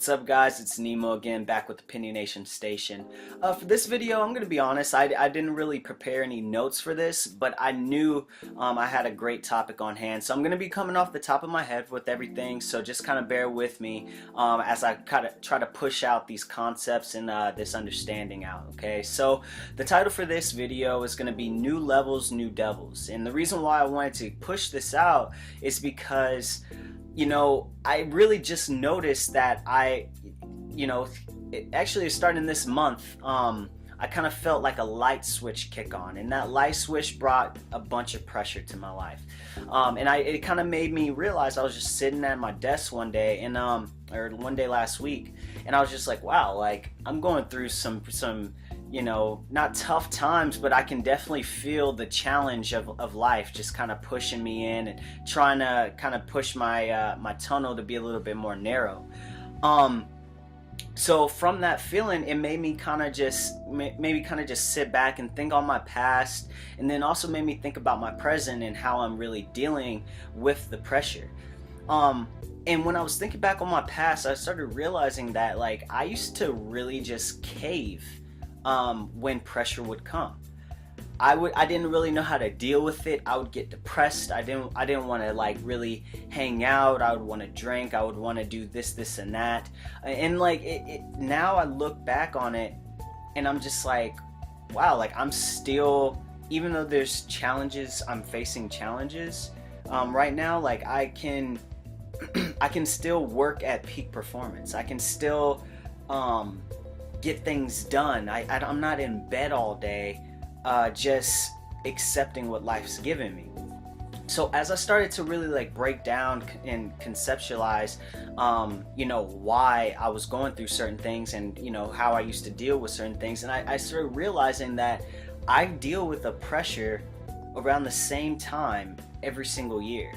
What's up, guys? It's Nemo again, back with Opinionation Station. For this video, I'm going to be honest, I didn't really prepare any notes for this, but I knew I had a great topic on hand, so I'm going to be coming off the top of my head with everything, so just kind of bear with me as I kind of try to push out these concepts and this understanding out, okay? So the title for this video is going to be New Levels, New Devils, and the reason why I wanted to push this out is because I really just noticed that actually starting this month, I kind of felt like a light switch kick on, and that light switch brought a bunch of pressure to my life. It kind of made me realize I was just sitting at my desk one day, and or one day last week, and I was just like, wow, like I'm going through some not tough times, but I can definitely feel the challenge of life just kind of pushing me in and trying to kind of push my my tunnel to be a little bit more narrow. So from that feeling, it made me kind of just sit back and think on my past, and then also made me think about my present and how I'm really dealing with the pressure. And when I was thinking back on my past, I started realizing that like I used to really just cave when pressure would come. I didn't really know how to deal with it. I would get depressed. I didn't want to like really hang out. I would want to drink. I would want to do this and that. And like now I look back on it and I'm just like, wow, like I'm still, even though there's challenges, I'm facing challenges right now, like I can still work at peak performance. I can still get things done. I'm not in bed all day just accepting what life's given me. So as I started to really like break down and conceptualize why I was going through certain things, and how I used to deal with certain things, and I started realizing that I deal with the pressure around the same time every single year.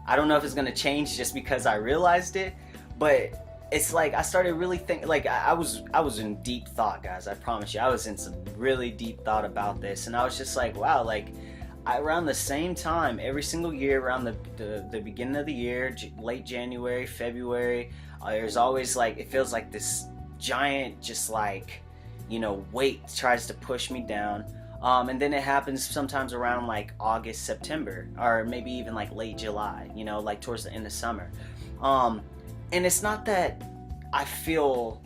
I don't know if it's going to change just because I realized it, but it's like I started really thinking, like I was in deep thought, guys. I promise you, I was in some really deep thought about this, and I was just like, wow, like around the same time every single year, around the beginning of the year, late January, February, there's always like, it feels like this giant just like weight tries to push me down. And then it happens sometimes around like August, September, or maybe even like late July, like towards the end of summer. And it's not that I feel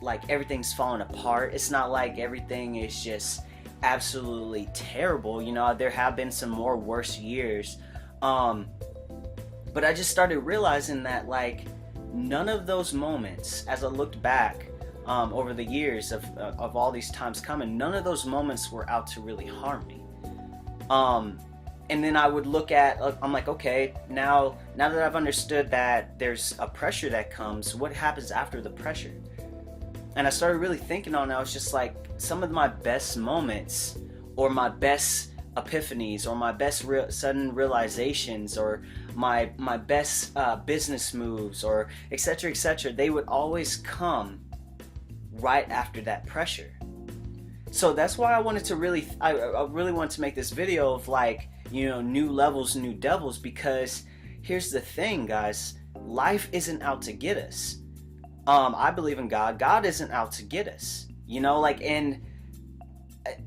like everything's falling apart. It's not like everything is just absolutely terrible. There have been some more worse years. But I just started realizing that like none of those moments, as I looked back over the years of all these times coming, none of those moments were out to really harm me. And then I would look at, I'm like, okay, now that I've understood that there's a pressure that comes, what happens after the pressure? And I started really thinking on it. I was just like, some of my best moments, or my best epiphanies, or my best sudden realizations, or my best business moves, or etc., they would always come right after that pressure. So that's why I wanted to really, I really wanted to make this video of like, new levels, new devils, because here's the thing, guys, life isn't out to get us. I believe in God. God isn't out to get us, and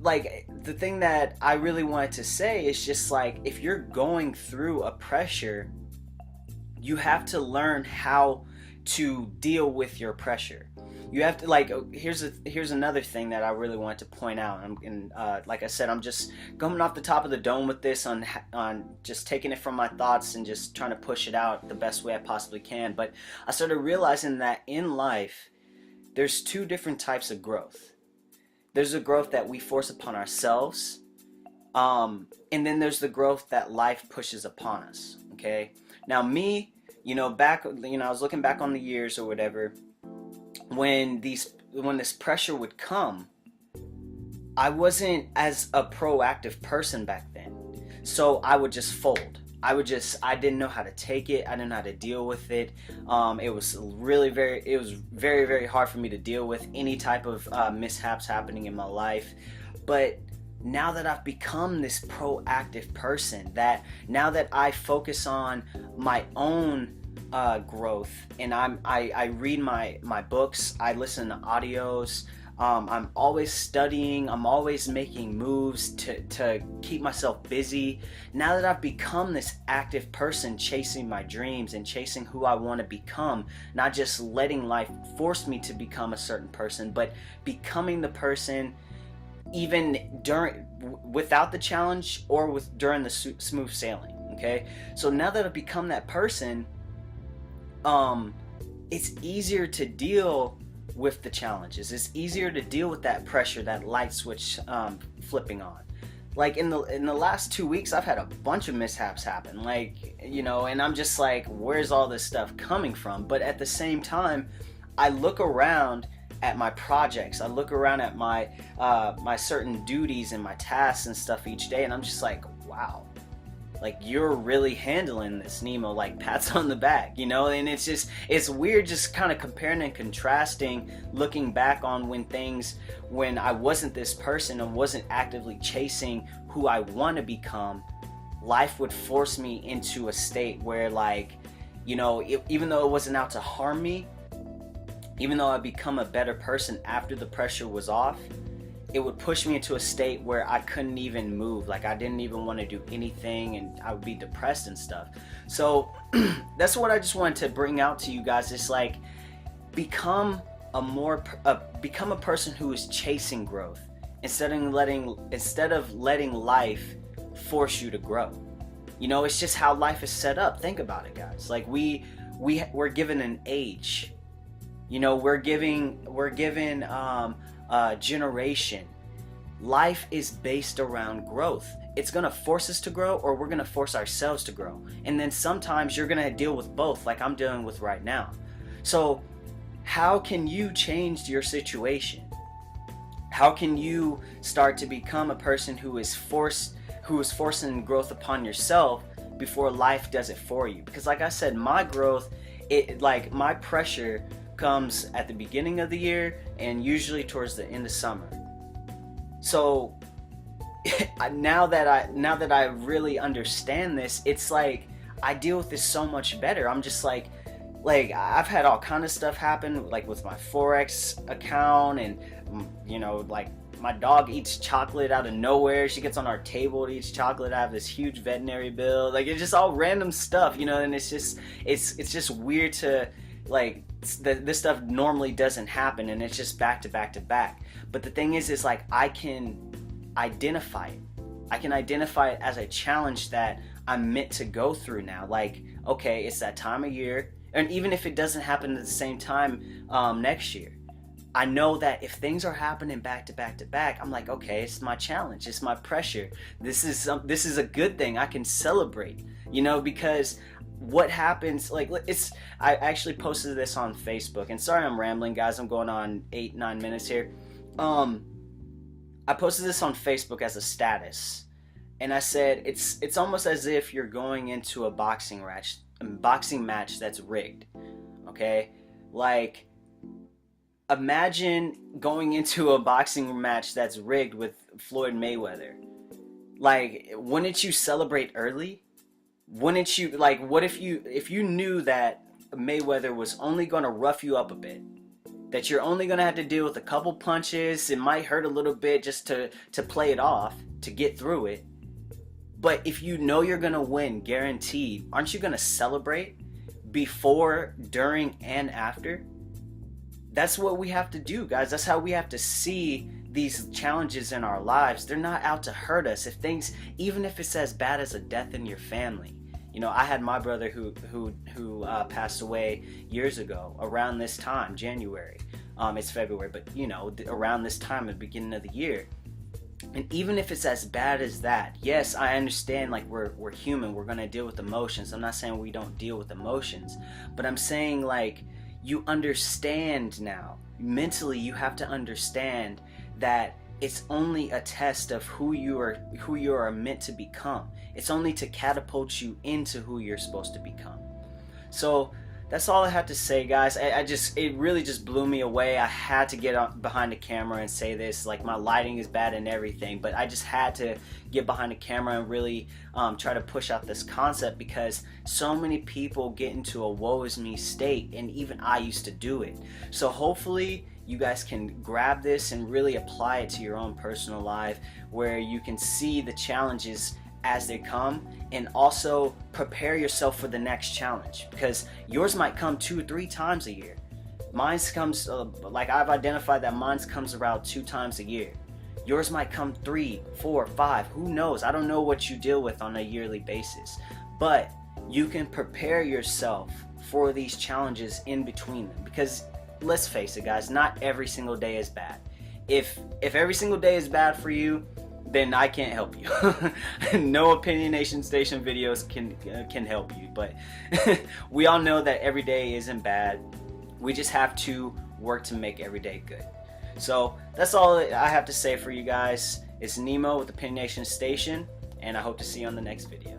like the thing that I really wanted to say is just like, if you're going through a pressure, you have to learn how to deal with your pressure. You have to, like, here's another thing that I really wanted to point out, and like I said, I'm just coming off the top of the dome with this, on just taking it from my thoughts and just trying to push it out the best way I possibly can. But I started realizing that in life, there's two different types of growth. There's a growth that we force upon ourselves, and then there's the growth that life pushes upon us. Okay, now me, back, I was looking back on the years or whatever. When this pressure would come, I wasn't as a proactive person back then, so I would just fold. I didn't know how to take it. I didn't know how to deal with it. It was very, very hard for me to deal with any type of mishaps happening in my life. But now that I've become this proactive person, that now that I focus on my own growth, and I read my books, I listen to audios. I'm always studying, I'm always making moves to keep myself busy. Now that I've become this active person chasing my dreams and chasing who I want to become, not just letting life force me to become a certain person, but becoming the person even without the challenge or during the smooth sailing. Okay, so now that I've become that person, it's easier to deal with the challenges. It's easier to deal with that pressure, that light switch flipping on. Like in the last 2 weeks, I've had a bunch of mishaps happen. Like, and I'm just like, where's all this stuff coming from? But at the same time, I look around at my projects. I look around at my my certain duties and my tasks and stuff each day, and I'm just like, wow. Like, you're really handling this, Nemo. Like, pats on the back, and it's weird just kind of comparing and contrasting, looking back on when I wasn't this person and wasn't actively chasing who I want to become. Life would force me into a state where, like, even though it wasn't out to harm me, even though I become a better person after the pressure was off, it would push me into a state where I couldn't even move. Like, I didn't even want to do anything, and I would be depressed and stuff. So that's what I just wanted to bring out to you guys. It's like, become a person who is chasing growth instead of letting life force you to grow. It's just how life is set up. Think about it, guys. Like, we're given an age. We're given generation. Life is based around growth. It's gonna force us to grow, or we're gonna force ourselves to grow. And then sometimes you're gonna deal with both, like I'm dealing with right now. So how can you change your situation? How can you start to become a person who is forcing growth upon yourself before life does it for you? Because like I said, my growth, my pressure comes at the beginning of the year and usually towards the end of summer. So now that I really understand this, it's like I deal with this so much better. I'm just like I've had all kind of stuff happen, like with my Forex account, and like my dog eats chocolate out of nowhere. She gets on our table to eat chocolate. I have this huge veterinary bill. Like, it's just all random stuff, and it's just weird to, like, this stuff normally doesn't happen, and it's just back to back to back. But the thing is like, I can identify it. I can identify it as a challenge that I'm meant to go through now. Like, okay, it's that time of year, and even if it doesn't happen at the same time next year, I know that if things are happening back to back to back, I'm like, okay, it's my challenge, it's my pressure. This is a good thing. I can celebrate, because what happens, like, I actually posted this on Facebook, and sorry I'm rambling, guys, I'm going on 8-9 minutes here. I posted this on Facebook as a status, and I said it's almost as if you're going into a boxing match that's rigged. Okay, like, imagine going into a boxing match that's rigged with Floyd Mayweather. Like, wouldn't you celebrate early? Wouldn't you, like, what if you knew that Mayweather was only going to rough you up a bit, that you're only going to have to deal with a couple punches, it might hurt a little bit just to play it off, to get through it, but if you know you're going to win, guaranteed, aren't you going to celebrate before, during, and after? That's what we have to do, guys. That's how we have to see these challenges in our lives. They're not out to hurt us. Even if it's as bad as a death in your family. I had my brother who passed away years ago around this time, January. It's February, but around this time, at the beginning of the year. And even if it's as bad as that, yes, I understand, like, we're human, we're gonna deal with emotions. I'm not saying we don't deal with emotions, but I'm saying, like, you understand now. Mentally, you have to understand that it's only a test of who you are meant to become. It's only to catapult you into who you're supposed to become. So that's all I had to say, guys. It really just blew me away. I had to get behind the camera and say this. Like, my lighting is bad and everything, but I just had to get behind the camera and really try to push out this concept, because so many people get into a woe is me state, and even I used to do it. So hopefully you guys can grab this and really apply it to your own personal life, where you can see the challenges as they come, and also prepare yourself for the next challenge, because yours might come 2 or 3 times a year. Mine's comes like I've identified that mine's comes around 2 times a year. Yours might come 3, 4, 5, who knows? I don't know what you deal with on a yearly basis, but you can prepare yourself for these challenges in between them, because let's face it, guys, not every single day is bad. If every single day is bad for you, then I can't help you. No Opinionation Station videos can help you, but we all know that every day isn't bad. We just have to work to make every day good. So that's all I have to say for you guys. It's Nemo with Opinionation Station, and I hope to see you on the next video.